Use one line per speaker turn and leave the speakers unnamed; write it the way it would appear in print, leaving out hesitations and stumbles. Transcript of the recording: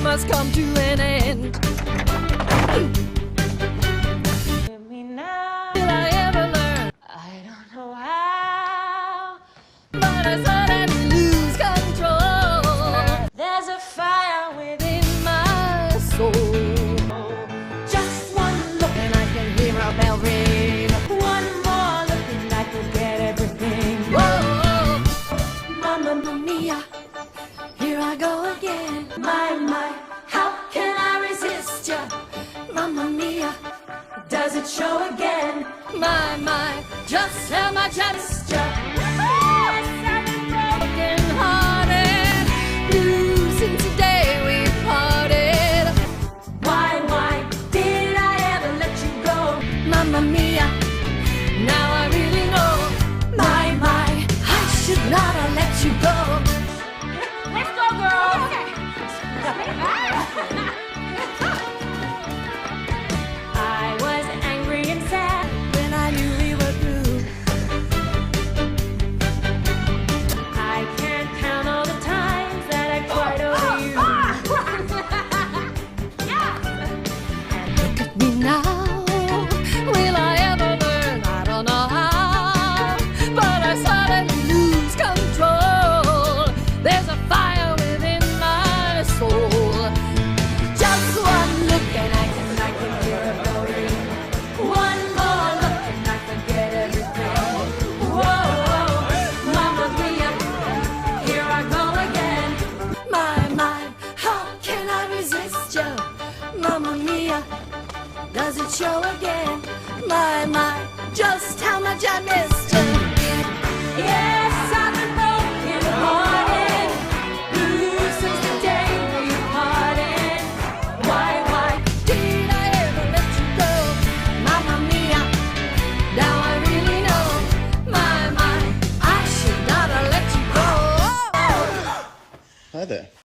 must come to an end.
Give me now.
Will I ever learn?
I don't know how,
But I suddenly lose control.
there's a fire within
In my soul,
just one look
and I can hear a bell ring.
one more look and I could get everything.
Whoa,
Mamma
mia, here I go again.
my, how can I resist ya?
Mamma mia,
Does it show again?
my, just how much I missed ya.
Yes, I've been broken.
Broken hearted, blue since the day we parted.
Why did I ever let you go?
Mamma mia, now I really know. My, I should not have let you go.
Let's go, girl. I was angry and sad.
When I knew we were through,
I can't count all the times that I cried over you.
look at me now. Will I ever learn? I don't know how, but I suddenly lose control. There's a fire within my soul. Just one look and I can hear it going.
One more look and I forget everything. Whoa, Mamma Mia, here I go again.
My, how can I resist you? Mamma mia, does it show again? My, just how much I missed you.
Yes, I've been broken hearted, blue since the day we parted. Why
Did I ever let you go? Mamma mia, now I really know. My, I should not have let you go.
Hi there.